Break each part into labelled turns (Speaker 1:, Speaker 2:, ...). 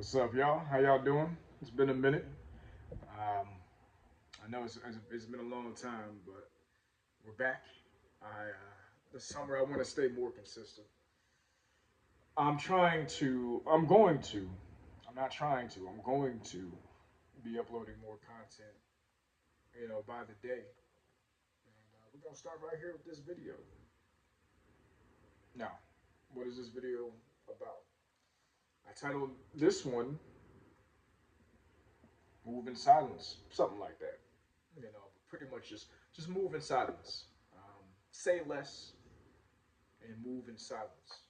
Speaker 1: What's up, y'all? How y'all doing? It's been a minute. Um, I know it's been a long time, but we're back. This summer I want to stay more consistent. I'm going to. I'm not trying to. I'm going to be uploading more content. By the day. And we're gonna start right here with this video. Now, what is this video about? I titled this one "Move in Silence," something like that. Pretty much just move in silence. Say less and move in silence.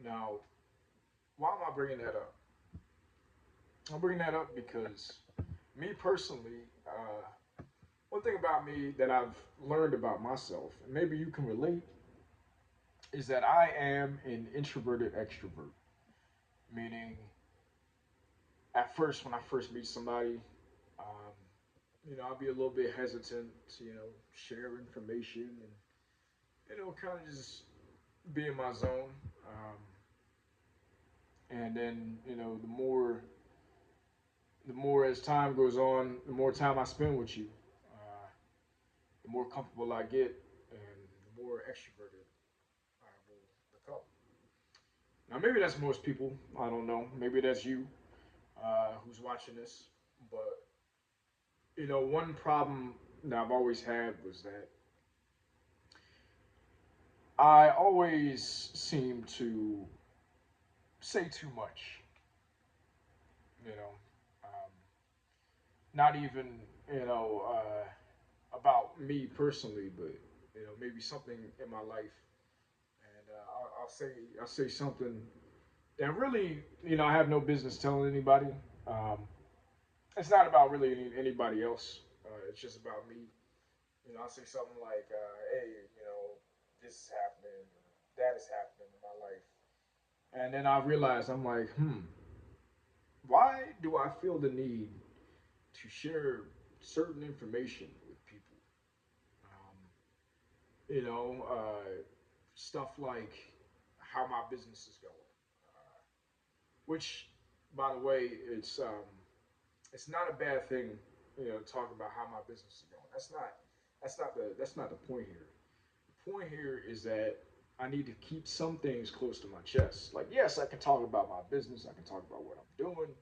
Speaker 1: Now, why am I bringing that up? I'm bringing that up because me personally, one thing about me that I've learned about myself, and maybe you can relate, is that I am an introverted extrovert. Meaning, at first, when I first meet somebody, um, I'll be a little bit hesitant to, share information and, kind of just be in my zone. And then, the more as time goes on, the more time I spend with you, uh, the more comfortable I get, and the more extroverted I will become. Now, maybe that's most people. I don't know. Maybe that's you who's watching this. But one problem that I've always had was that I always seem to say too much. You know, um, not even you know about me personally, but maybe something in my life, and I'll say something that really I have no business telling anybody. Um, it's not about really anybody else. It's just about me. I'll say something like, "Hey, this is happening, that is happening in my life," and then I realize I'm like, why do I feel the need to share certain information with people? Um, stuff like how my business is going, which, by the way, it's not a bad thing, to talk about how my business is going. That's not the point here. The point here is that I need to keep some things close to my chest. Like, yes, I can talk about my business, I can talk about what I'm doing,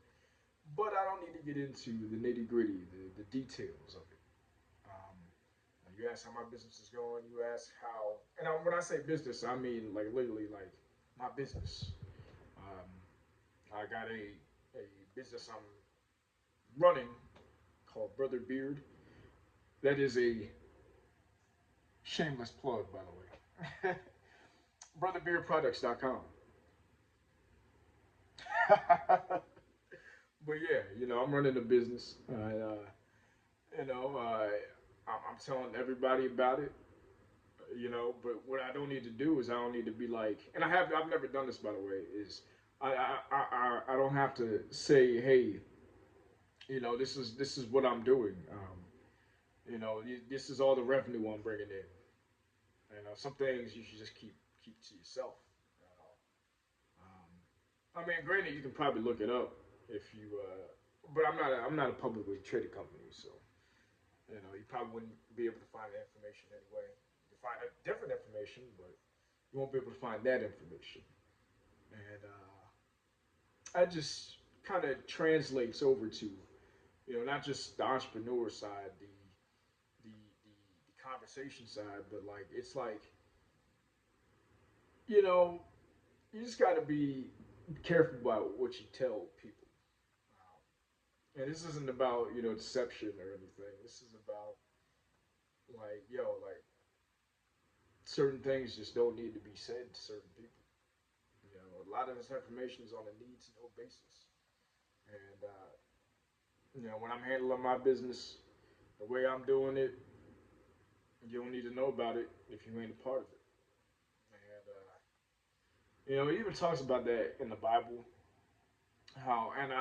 Speaker 1: but I don't need to get into the nitty gritty, the details of it. Um, you ask how my business is going. You ask how, and when I say business, I mean like literally like my business. Um, I got a business I'm running called Brother Beard. That is a shameless plug, by the way. BrotherBeardProducts.com. But yeah, I'm running a business. You know, uh, I'm telling everybody about it. But what I don't need to do is I don't need to be like, and I've never done this by the way. Is I don't have to say, hey, this is what I'm doing. This is all the revenue I'm bringing in. Some things you should just keep to yourself. I mean, granted, you can probably look it up if you, but I'm not a publicly traded company, so you probably wouldn't be able to find that information anyway. You can find different information, but you won't be able to find that information. And that just kind of translates over to not just the entrepreneur side, the conversation side, but like it's like you know you just got to be careful about what you tell people. And this isn't about deception or anything. This is about like like certain things just don't need to be said to certain people. A lot of this information is on a need to know basis. And when I'm handling my business, the way I'm doing it, you don't need to know about it if you ain't a part of it. And it even talks about that in the Bible. How and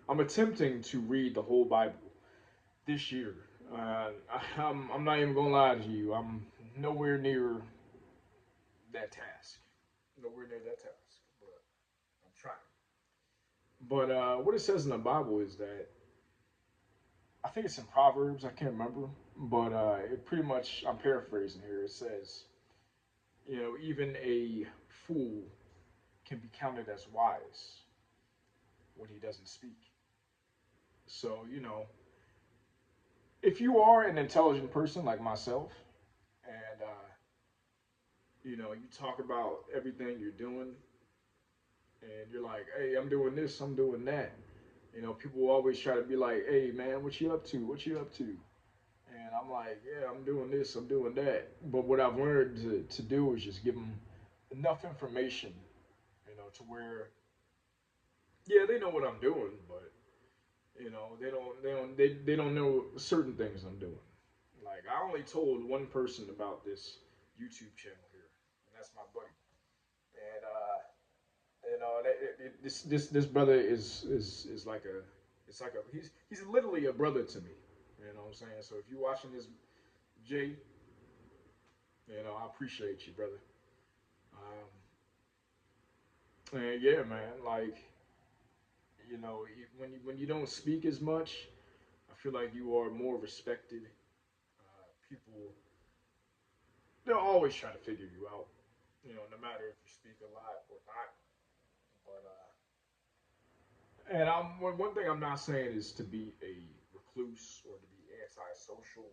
Speaker 1: I'm attempting to read the whole Bible this year. I'm not even gonna lie to you. I'm nowhere near that task. Nowhere near that task, but I'm trying. But what it says in the Bible is that I think it's in Proverbs. I can't remember, but it pretty much. I'm paraphrasing here. It says, even a fool can be counted as wise when he doesn't speak. So if you are an intelligent person like myself, and you talk about everything you're doing, and you're like, hey, I'm doing this, I'm doing that. People will always try to be like, hey, man, what you up to? What you up to? And I'm like, yeah, I'm doing this, I'm doing that. But what I've learned to do is just give them enough information, to where, yeah, they know what I'm doing, but they don't know certain things I'm doing. Like I only told one person about this YouTube channel here, and that's my buddy. And this brother is like a it's like a he's literally a brother to me. You know what I'm saying? So if you're watching this, Jay, I appreciate you, brother. And yeah, man, like when you don't speak as much, I feel like you are more respected. People they'll always try to figure you out. No matter if you speak a lot or not. But and one thing I'm not saying is to be a recluse or to be antisocial.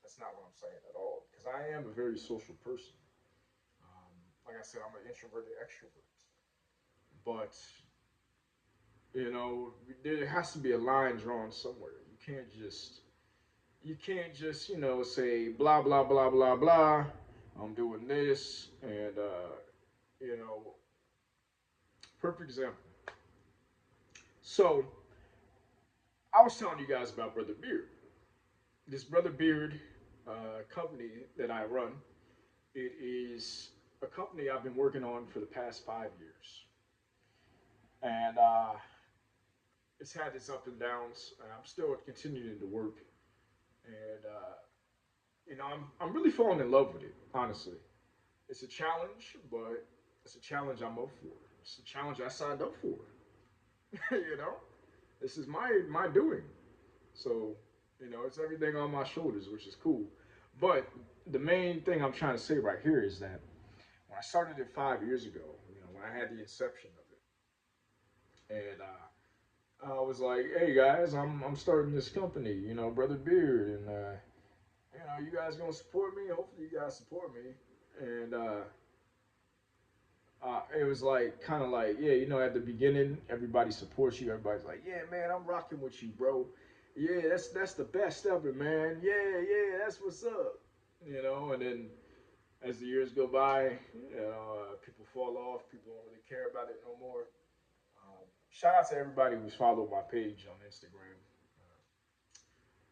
Speaker 1: That's not what I'm saying at all. Because I am a very social person. Um, like I said, I'm an introverted extrovert. But there has to be a line drawn somewhere. You can't just say blah blah blah blah blah. I'm doing this and you know perfect example. So I was telling you guys about Brother Beard. This Brother Beard company that I run. It is a company I've been working on for the past 5 years, and it's had its ups and downs. And I'm still continuing to work, and I'm really falling in love with it. Honestly, it's a challenge, but it's a challenge I'm up for. It's a challenge I signed up for. you know, this is my doing. So it's everything on my shoulders, which is cool. But the main thing I'm trying to say right here is that when I started it 5 years ago, when I had the inception of it, and I was like, "Hey guys, I'm starting this company, Brother Beard, and you guys gonna support me? Hopefully, you guys support me." And it was like kind of like, yeah, at the beginning, everybody supports you. Everybody's like, "Yeah, man, I'm rocking with you, bro. Yeah, that's the best ever, man. Yeah, yeah, that's what's up." And then as the years go by, people fall off. People don't really care about it no more. Shout out to everybody who's followed my page on Instagram,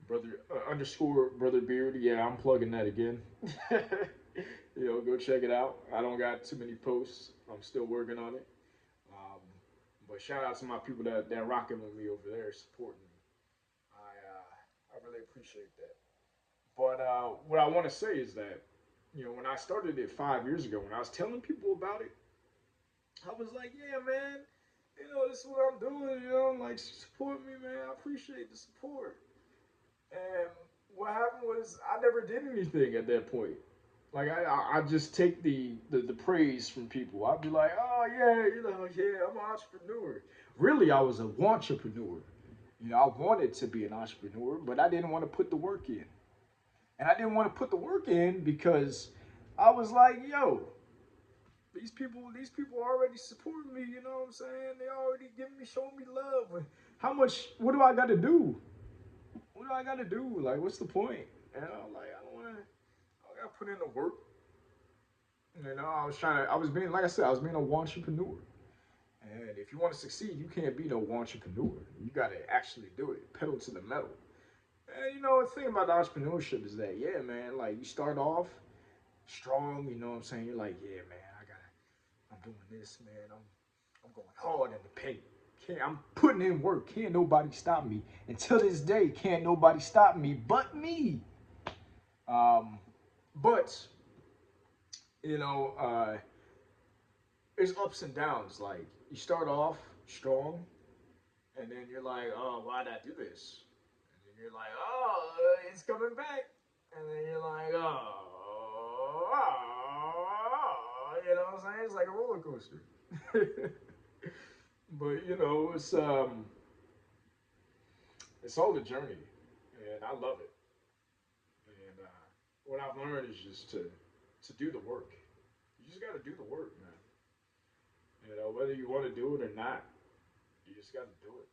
Speaker 1: brother underscore brother beard. Yeah, I'm plugging that again. Go check it out. I don't got too many posts. I'm still working on it. Um, but shout out to my people that rocking with me over there, supporting me. I really appreciate that. But what I want to say is that when I started it 5 years ago, when I was telling people about it, I was like, yeah, man, this is what I'm doing, like, support me, man. I appreciate the support. And what happened was I never did anything at that point. Like, I just take the praise from people. I'd be like, oh, yeah, yeah, I'm an entrepreneur. Really, I was a entrepreneur. I wanted to be an entrepreneur, but I didn't want to put the work in. And I didn't want to put the work in because I was like, yo, these people already support me, you know what I'm saying? They already giving me, showing me love. How much, what do I got to do? What do I got to do? Like, what's the point? Like, I don't want to, I got to put in the work. I was being, like I said, I was being a entrepreneur. And if you want to succeed, you can't be no entrepreneur. You got to actually do it, pedal to the metal. And the thing about the entrepreneurship is that, yeah, man, like you start off strong, you know what I'm saying? You're like, yeah, man, I'm doing this, man. I'm going hard in the paint. I'm putting in work. Can't nobody stop me. Until this day, can't nobody stop me but me. But you know, uh, there's ups and downs. Like you start off strong, And then you're like, oh, why'd I do this? And then you're like, oh, it's coming back. And then you're like, oh, you know what I'm saying? It's like a roller coaster. But it's all the journey, and I love it. And what I've learned is just to do the work. You just got to do the work, man. Whether you want to do it or not, you just got to do it.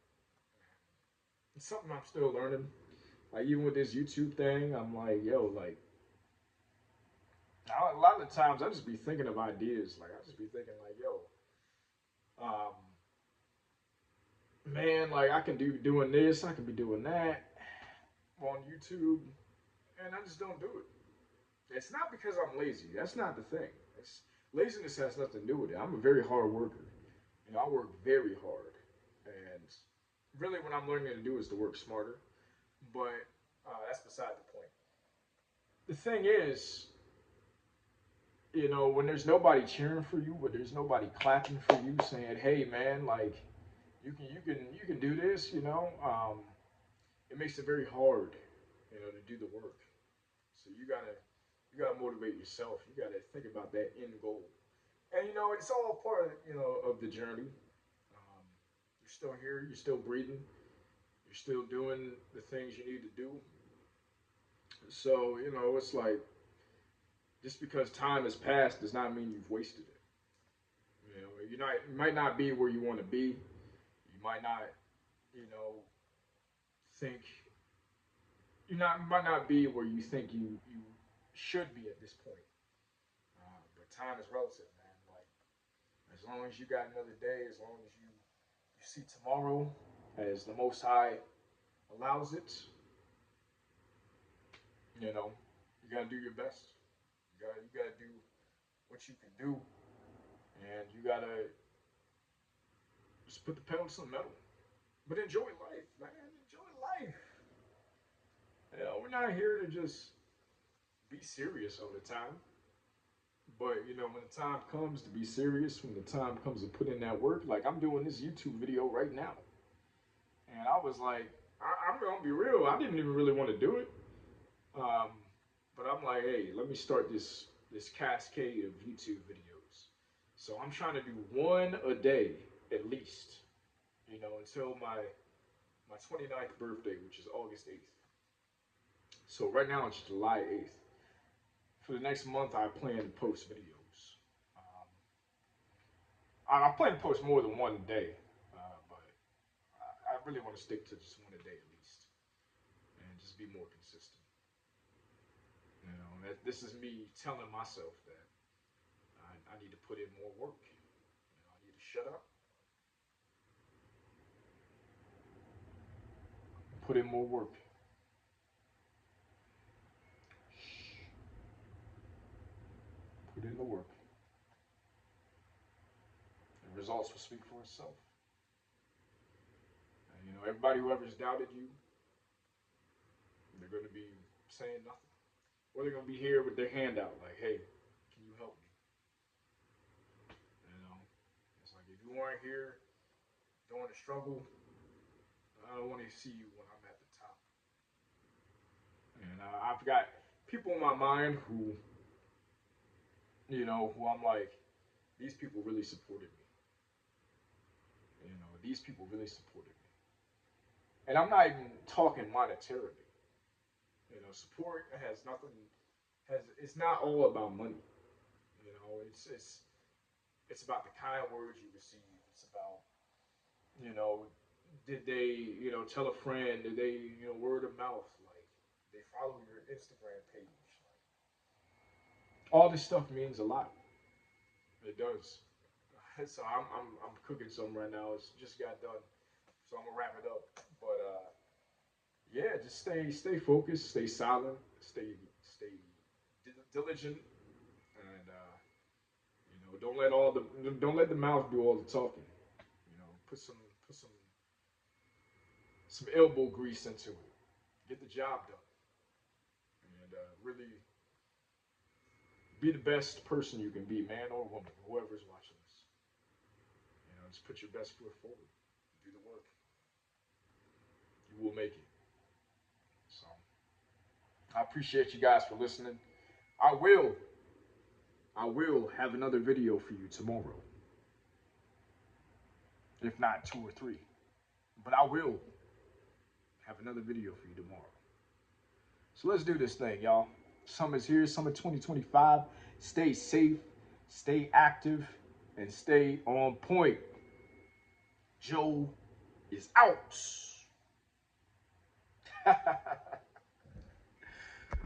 Speaker 1: It's something I'm still learning. Like even with this YouTube thing, I'm like, yo, like a lot of the times I just be thinking of ideas. Like I just be thinking like, yo, um, man, like I can do doing this, I can be doing that on YouTube, and I just don't do it. It's not because I'm lazy. That's not the thing. It's laziness has nothing to do with it. I'm a very hard worker. I work very hard, and really, what I'm learning to do is to work smarter. But that's beside the point. The thing is, when there's nobody cheering for you, but there's nobody clapping for you, saying, "Hey, man, like you can do this," it makes it very hard, to do the work. So you gotta motivate yourself. You gotta think about that end goal, and it's all part of of the journey. You're still here. You're still breathing. You're still doing the things you need to do. So it's like just because time has passed does not mean you've wasted it. You might not be where you want to be. You might not, you know, think might not be where you think you should be at this point. But time is relative, man. Like as long as you got another day, as long as you see tomorrow as the Most High allows it, you know, you gotta do your best. You gotta do what you can do, and you gotta just put the pedal to the metal. But enjoy life, man. Enjoy life. We're not here to just be serious all the time. But when the time comes to be serious, when the time comes to put in that work, like I'm doing this YouTube video right now, and I was like, I'm gonna be real. I didn't even really want to do it, um, but I'm like, hey, let me start this cascade of YouTube videos. So I'm trying to do one a day at least, until my 29th birthday, which is August 8th. So right now it's July 8th. For the next month, I plan to post videos. Um, I plan to post more than one a day, but I really want to stick to just one a day at least, and just be more consistent. This is me telling myself that I need to put in more work. I need to shut up, put in more work, put in the work. The results will speak for itself. And everybody who ever's doubted you, they're going to be saying nothing. Or they're going to be here with their hand out, like, hey, can you help me? You know, it's like if you weren't here during the struggle, I don't want to see you when I'm at the top. And I've got people in my mind who I'm like, these people really supported me. These people really supported me. And I'm not even talking monetarily. Support has nothing. It's not all about money. It's about the kind words you receive. It's about you know, did they tell a friend? Did they word of mouth? Like they follow your Instagram page? Like all this stuff means a lot. It does. So I'm cooking some right now. It's just got done. So I'm gonna wrap it up. But yeah, just stay focused, stay silent, stay diligent, and don't let the mouth do all the talking. Put some elbow grease into it. Get the job done, and really be the best person you can be, man or woman, whoever's watching this. Just put your best foot forward. Do the work. you will make it. So I appreciate you guys for listening. I will have another video for you tomorrow, if not 2 or 3. But I will have another video for you tomorrow. So let's do this thing, y'all. Summer's here, summer 2025. Stay safe, stay active, and stay on point. Joe is out.